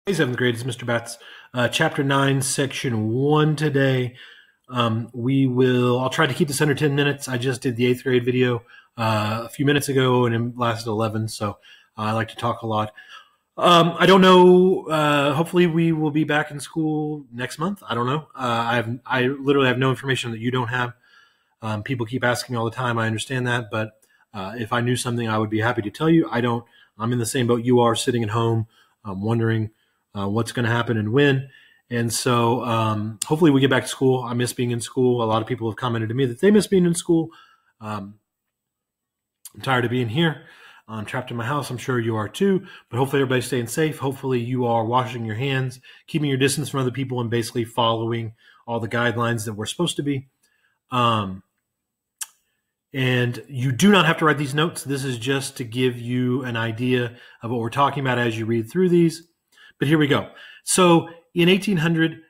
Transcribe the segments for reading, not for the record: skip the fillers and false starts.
Hey, seventh grade, it's Mr. Batts. Chapter 9, Section 1 today. I'll try to keep this under 10 minutes. I just did the eighth grade video a few minutes ago and it lasted 11, so I like to talk a lot. I don't know. Hopefully we will be back in school next month. I don't know. I literally have no information that you don't have. People keep asking me all the time. I understand that, but if I knew something, I would be happy to tell you. I don't. I'm in the same boat you are, sitting at home, wondering what's going to happen and when. And so hopefully we get back to school. I miss being in school. A lot of people have commented to me that they miss being in school. I'm tired of being here. I'm trapped in my house. I'm sure you are too. But hopefully everybody's staying safe. Hopefully you are washing your hands, keeping your distance from other people, and basically following all the guidelines that we're supposed to be. And you do not have to write these notes. This is just to give you an idea of what we're talking about as you read through these. But here we go. So in 1800,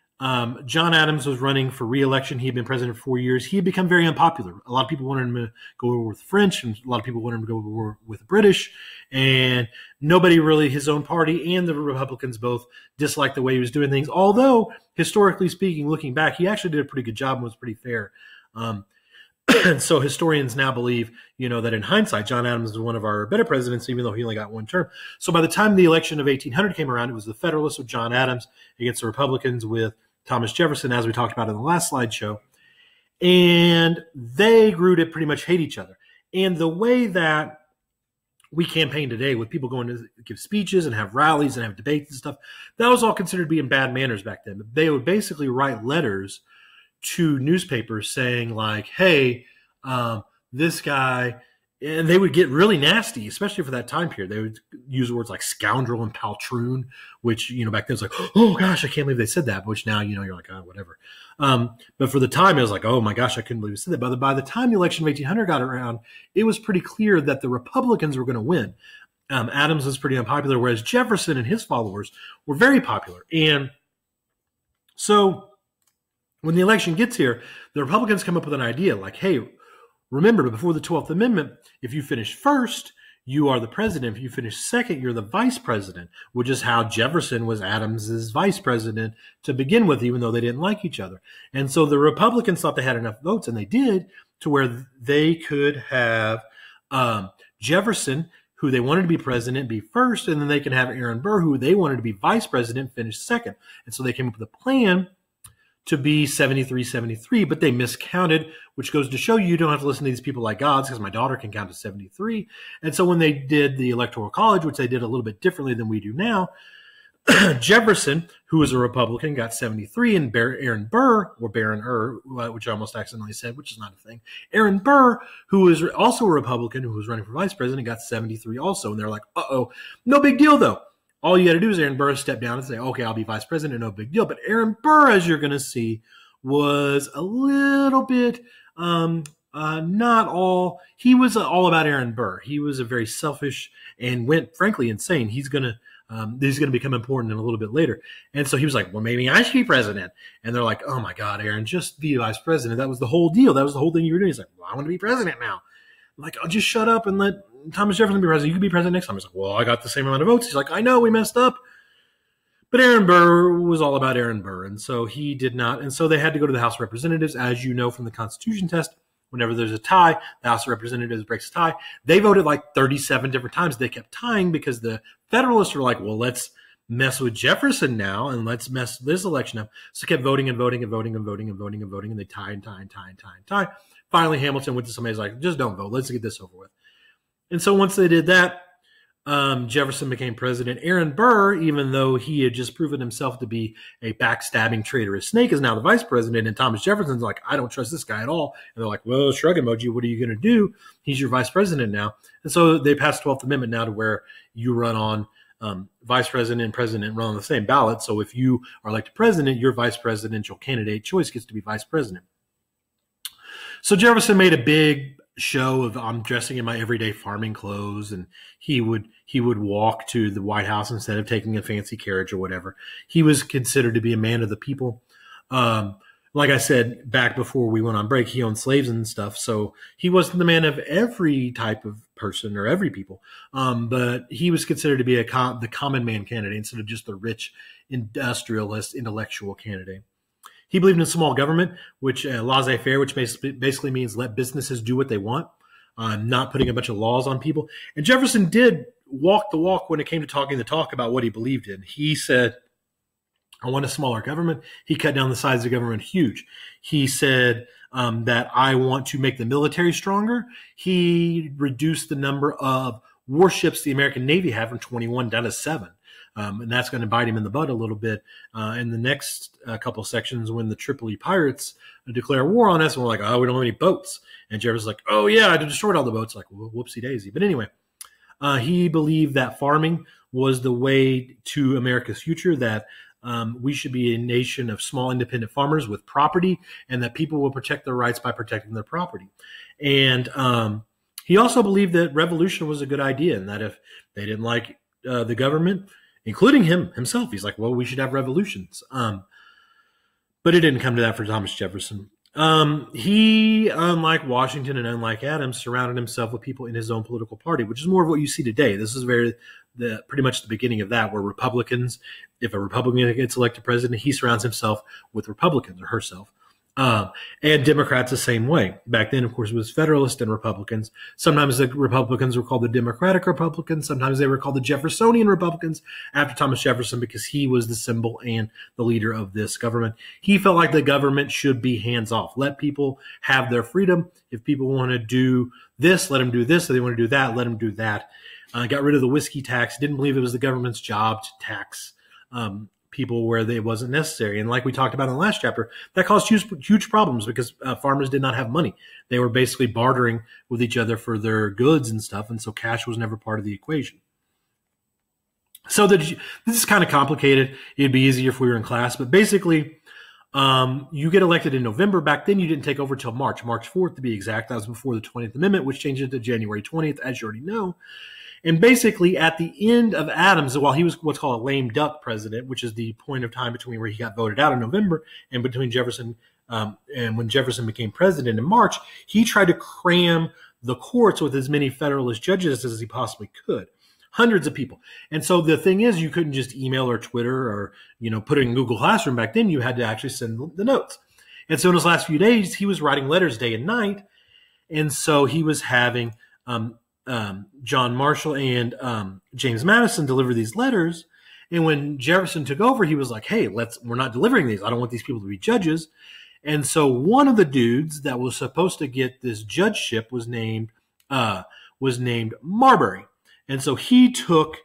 John Adams was running for re-election. He had been president for 4 years. He had become very unpopular. A lot of people wanted him to go over with the French, and a lot of people wanted him to go over with the British. And nobody really, his own party and the Republicans both disliked the way he was doing things. Although, historically speaking, looking back, he actually did a pretty good job and was pretty fair. And so historians now believe, that in hindsight, John Adams was one of our better presidents, even though he only got one term. So by the time the election of 1800 came around, it was the Federalists with John Adams against the Republicans with Thomas Jefferson, as we talked about in the last slideshow. And they grew to pretty much hate each other. And the way that we campaign today, with people going to give speeches and have rallies and have debates and stuff, that was all considered being bad manners back then. They would basically write letters to newspapers saying like, hey, this guy, and they would get really nasty, especially for that time period. They would use words like scoundrel and poltroon, which, back then it was like, oh gosh, I can't believe they said that, which now, you're like, oh, whatever. But for the time, it was like, oh my gosh, I couldn't believe they said that. But by the time the election of 1800 got around, it was pretty clear that the Republicans were going to win. Adams was pretty unpopular, whereas Jefferson and his followers were very popular. And so when the election gets here, the Republicans come up with an idea like, hey, remember, before the 12th Amendment, if you finish first, you are the president. If you finish second, you're the vice president, which is how Jefferson was Adams's vice president to begin with, even though they didn't like each other. And so the Republicans thought they had enough votes, and they did, to where they could have Jefferson, who they wanted to be president, be first, and then they can have Aaron Burr, who they wanted to be vice president, finish second. And so they came up with a plan to be 73-73, but they miscounted, which goes to show you don't have to listen to these people like gods, because my daughter can count to 73. And so when they did the Electoral College, which they did a little bit differently than we do now, Jefferson, who was a Republican, got 73, and Aaron Burr, or Baron Ur, which I almost accidentally said, which is not a thing, Aaron Burr, who was also a Republican, who was running for vice president, got 73 also. And they're like, uh-oh, no big deal, though. All you got to do is Aaron Burr step down and say, okay, I'll be vice president, no big deal. But Aaron Burr, as you're going to see, was a little bit not all. He was all about Aaron Burr. He was a very selfish and went, frankly, insane. He's going to become important in a little bit later. And so he was like, well, maybe I should be president. And they're like, oh, my God, Aaron, just be vice president. That was the whole deal. That was the whole thing you were doing. He's like, well, I want to be president now. I'm like, oh, just shut up and let Thomas Jefferson be president. You could be president next time. He's like, well, I got the same amount of votes. He's like, I know, we messed up. But Aaron Burr was all about Aaron Burr. And so he did not. And so they had to go to the House of Representatives. As you know from the Constitution test, whenever there's a tie, the House of Representatives breaks a tie. They voted like 37 different times. They kept tying because the Federalists were like, well, let's mess with Jefferson now and let's mess this election up. So they kept voting and voting and voting and voting and voting and voting. And they tie and tie and tie and tie and tie. Finally, Hamilton went to somebody like, just don't vote. Let's get this over with. And so once they did that, Jefferson became president. Aaron Burr, even though he had just proven himself to be a backstabbing, traitorous snake, is now the vice president. And Thomas Jefferson's like, I don't trust this guy at all. And they're like, well, shrug emoji, what are you going to do? He's your vice president now. And so they passed the 12th Amendment now to where you run on vice president and president run on the same ballot. So if you are elected president, your vice presidential candidate choice gets to be vice president. So Jefferson made a big show of I'm dressing in my everyday farming clothes, and he would walk to the White House instead of taking a fancy carriage or whatever. He was considered to be a man of the people. Like I said back before we went on break, he owned slaves and stuff, so he wasn't the man of every type of person or every people. But he was considered to be the common man candidate instead of just the rich industrialist intellectual candidate. He believed in small government, which laissez-faire, which basically means let businesses do what they want, not putting a bunch of laws on people. And Jefferson did walk the walk when it came to talking the talk about what he believed in. He said, I want a smaller government. He cut down the size of government huge. He said that I want to make the military stronger. He reduced the number of warships the American Navy had from 21 down to 7. And that's going to bite him in the butt a little bit in the next couple of sections when the Tripoli pirates declare war on us. And we're like, oh, we don't have any boats. And Jefferson's like, oh, yeah, I destroyed all the boats. Like, whoopsie daisy. But anyway, he believed that farming was the way to America's future, that we should be a nation of small independent farmers with property, and that people will protect their rights by protecting their property. And he also believed that revolution was a good idea, and that if they didn't like the government, including himself, he's like, well, we should have revolutions. But it didn't come to that for Thomas Jefferson. He, unlike Washington and unlike Adams, surrounded himself with people in his own political party, which is more of what you see today. This is pretty much the beginning of that, where Republicans, if a Republican gets elected president, he surrounds himself with Republicans, or herself. And Democrats the same way. Back then, of course, it was Federalists and Republicans. Sometimes the Republicans were called the Democratic Republicans. Sometimes they were called the Jeffersonian Republicans after Thomas Jefferson, because he was the symbol and the leader of this government. He felt like the government should be hands off. Let people have their freedom. If people want to do this, let them do this. If they want to do that, let them do that. Got rid of the whiskey tax. Didn't believe it was the government's job to tax people where it wasn't necessary. And like we talked about in the last chapter, that caused huge problems because farmers did not have money. They were basically bartering with each other for their goods and stuff. And so cash was never part of the equation. So this is kind of complicated. It'd be easier if we were in class. But basically, you get elected in November. Back then, you didn't take over till March 4th to be exact. That was before the 20th Amendment, which changed it to January 20th, as you already know. And basically, at the end of Adams, while he was what's called a lame duck president, which is the point of time between where he got voted out in November and between Jefferson and when Jefferson became president in March, he tried to cram the courts with as many Federalist judges as he possibly could. Hundreds of people. And so the thing is, you couldn't just email or Twitter or, put it in Google Classroom. Back then, you had to actually send the notes. And so in his last few days, he was writing letters day and night. And so he was having John Marshall and James Madison deliver these letters. And when Jefferson took over, he was like, hey, we're not delivering these. I don't want these people to be judges. And so one of the dudes that was supposed to get this judgeship was named Marbury. And so he took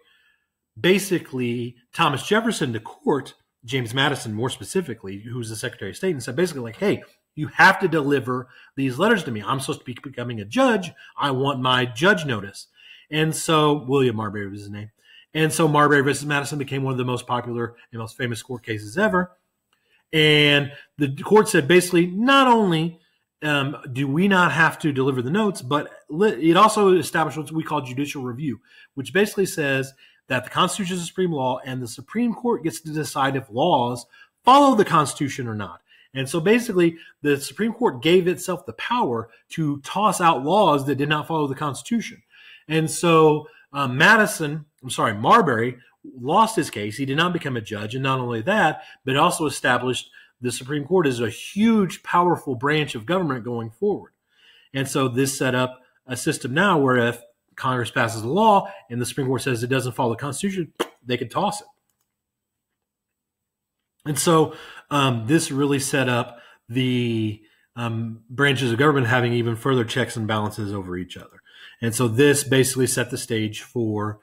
basically Thomas Jefferson to court, James Madison more specifically, who's the Secretary of State, and said basically like, hey, you have to deliver these letters to me. I'm supposed to be becoming a judge. I want my judge notice. And so William Marbury was his name. And so Marbury versus Madison became one of the most popular and most famous court cases ever. And the court said basically, not only do we not have to deliver the notes, but it also established what we call judicial review, which basically says that the Constitution is the supreme law and the Supreme Court gets to decide if laws follow the Constitution or not. And so basically the Supreme Court gave itself the power to toss out laws that did not follow the Constitution. And so Marbury lost his case. He did not become a judge. And not only that, but also established the Supreme Court is a huge, powerful branch of government going forward. And so this set up a system now where if Congress passes a law and the Supreme Court says it doesn't follow the Constitution, they can toss it. And so this really set up the branches of government having even further checks and balances over each other. And so this basically set the stage for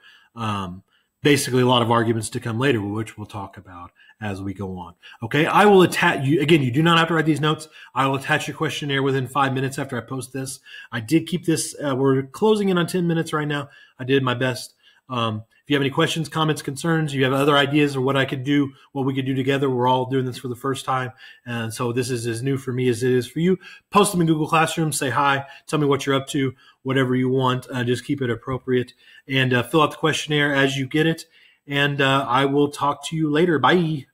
basically a lot of arguments to come later, which we'll talk about as we go on. Okay, I will attach you again. You do not have to write these notes. I will attach your questionnaire within 5 minutes after I post this. I did keep this. We're closing in on 10 minutes right now. I did my best. If you have any questions, comments, concerns, you have other ideas or what we could do together. We're all doing this for the first time. And so this is as new for me as it is for you. Post them in Google Classroom, say hi, tell me what you're up to, whatever you want. Just keep it appropriate and fill out the questionnaire as you get it. And I will talk to you later. Bye.